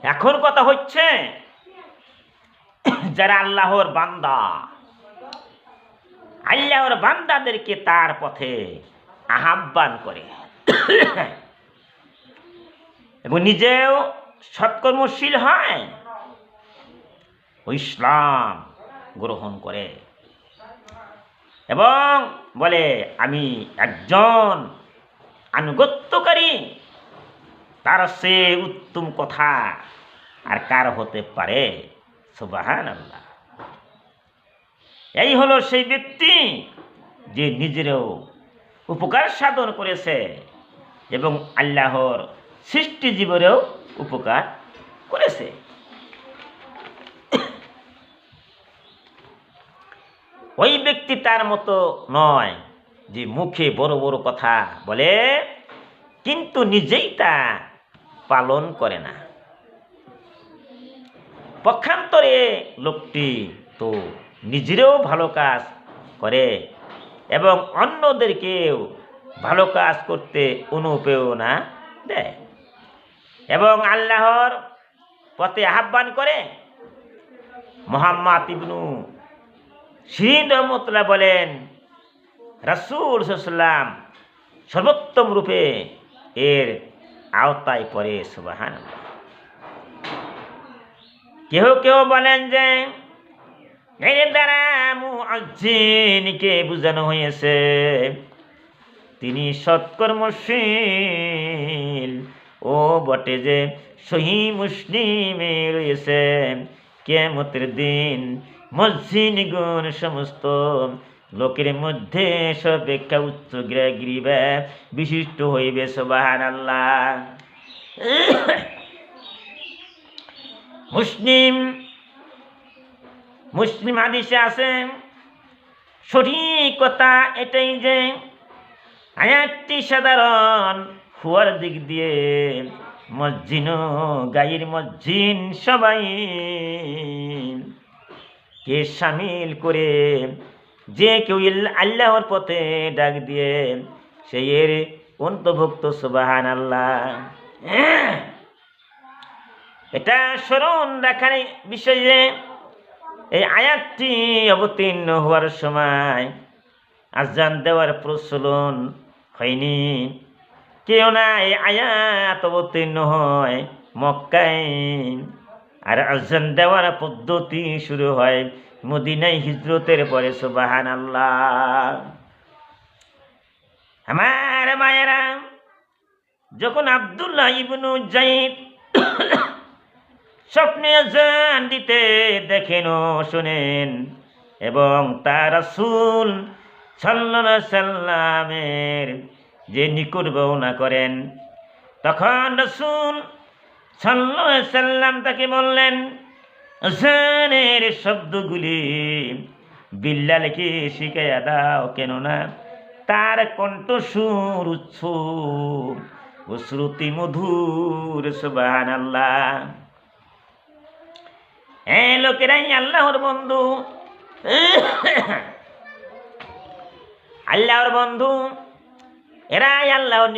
এখন কথা হচ্ছে যারা আল্লাহর বান্দা, আল্লাহর বান্দাদেরকে তার পথে আহ্বান করে এবং নিজেও সৎকর্মশীল হয় ও ইসলাম গ্রহণ করে এবং বলে আমি একজন আনুগত্যকারী, তার সে উত্তম কথা আর কার হতে পারে? সুবহানাল্লাহ। এই হলো সেই ব্যক্তি যে নিজেরও উপকার সাধন করেছে এবং আল্লাহর সৃষ্টি জীবনেও উপকার করেছে। ওই ব্যক্তি তার মতো নয় যে মুখে বড় বড় কথা বলে কিন্তু নিজেই তা পালন করে না। পক্ষান্তরে লোকটি তো নিজেরও ভালো কাজ করে এবং অন্যদেরকেও ভালো কাজ করতে অনুপ্রেরণা দেয় এবং আল্লাহর পথে আহ্বান করে। মুহাম্মদ ইবনু সিরিন রহমতুল্লাহ বলেন, রাসূল সাল্লাল্লাহু আলাইহি ওয়াসাল্লাম সর্বোত্তম রূপে এর আওতায় পড়ে। সুবহানাল্লাহ। কেউ কেউ বলেন যে এর দ্বারা মুআজ্জিনকে বোঝানো হয়েছে তিনি সৎকর্মশীল ও বটে যে সহিহ মুসলিমে রয়েছে কিয়ামতের দিন মুয়াজ্জিনগণ সমস্ত লোকের মধ্যে সর্বাপেক্ষা উচ্চ গ্রীবা বিশিষ্ট হইবে। সুবহানাল্লাহ। মুসলিম হাদিসে আছে সঠিক কথা এটাই যে আয়াতটি সাধারণ হওয়ার দিক দিয়ে মসজিদ গায়ের মসজিদ সবাই কে শামিল করে যে কেউ আল্লাহর পথে ডাক দিয়ে সেই এর অন্তর্ভুক্ত। সুবহানাল্লাহ। এটা স্মরণ রাখার বিষয় যে এই আয়াতটি অবতীর্ণ হওয়ার সময় আযান দেওয়ার প্রচলন হয়নি, কেননা এই আয়াত অবতীর্ণ হয় মক্কায় আর আযান দেওয়ার পদ্ধতি শুরু হয় মদিনায় হিজরতের পরে। সুবহানাল্লাহ। আমার মায়েরা, যখন আব্দুল্লাহ ইবনু যায়েদ স্বপ্নে আযান দিতে দেখেন ও শোনেন এবং তার রাসূল সাল্লাল্লাহু আলাইহি সাল্লামের যে নিকট বর্ণনা করেন, তখন রাসূল সাল্লাল্লাহু আলাইহি সাল্লাম তাকে বললেন আযানের শব্দগুলি বিল্লালকে শিখাইয়া দাও, কেননা তার কণ্ঠস্বর উচ্চ ও শ্রুতি মধুর। সুবহানাল্লাহ। লোকেরাই আল্লাহর বন্ধু, আল্লাহর বন্ধু এরাই আল্লাহর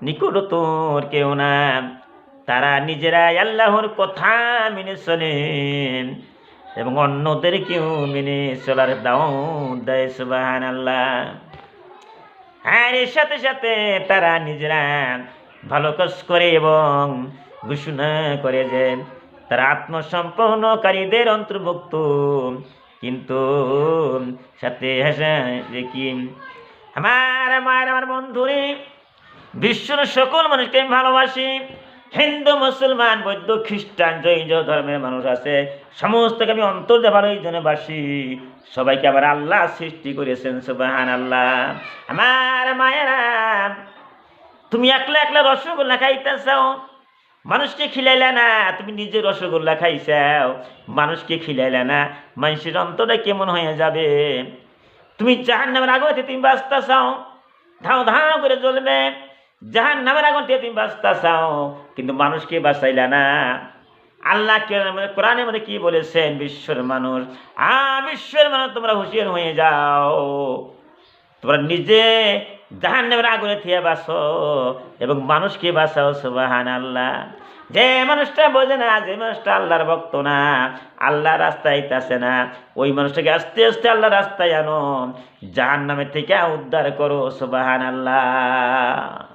নিকটতর কেউ না। তারা নিজেরাই আল্লাহর কথা মেনে চলেন এবং অন্যদেরকেও মেনে চলার দাওয়াত দেয়। সুবহানাল্লাহ। আর এর সাথে সাথে তারা নিজেরা ভালো কাজ করে এবং ঘোষণা করে যে তারা আত্মসম্পন্নকারীদের অন্তর্ভুক্ত, কিন্তু সাথে যে কি আমার বন্ধুরে, বিশ্বের সকল মানুষকে আমি ভালোবাসি। হিন্দু, মুসলমান, বৌদ্ধ, খ্রিস্টান, জৈন ধর্মের মানুষ আছে, সমস্তকে আমি অন্তর্জে ভালোবাসি। সবাইকে আবার আল্লাহ সৃষ্টি করেছেন। সুবহানাল্লাহ। আমার মায়েরা, তুমি একলা একলা রসগোল্লা খাইতেছাও, মানুষকে খিলাইলে না। তুমি নিজে রসগোল্লা খাইছাও, মানুষকে খিলাইলে না। মানুষের অন্তরটা কেমন হয়ে যাবে? তুমি জাহান্নামের আগুন থেকে তুমি বাঁচতে চাও, ধাও ধাও করে জ্বলবে। জাহান্নামের আগুন থেকে তুমি বাঁচতে চাও, কিন্তু মানুষকে বাঁচাইলে না। আল্লাহ কোরআনের মধ্যে কি বলেছেন? বিশ্বের মানুষ তোমরা হুঁশিয়ার হয়ে যাও, তোমরা নিজে জাহান্নামের আগুনে থেকে বাঁচো এবং মানুষকে বাঁচাও। সুবহানাল্লাহ। যে মানুষটা বোঝে না, যে মানুষটা আল্লাহর ভক্ত না, আল্লাহ রাস্তায় আইতাছে না, ওই মানুষটাকে আস্তে আস্তে আল্লাহ রাস্তায় আনো, জাহান্নামের থেকে উদ্ধার করো। সুবহানাল্লাহ।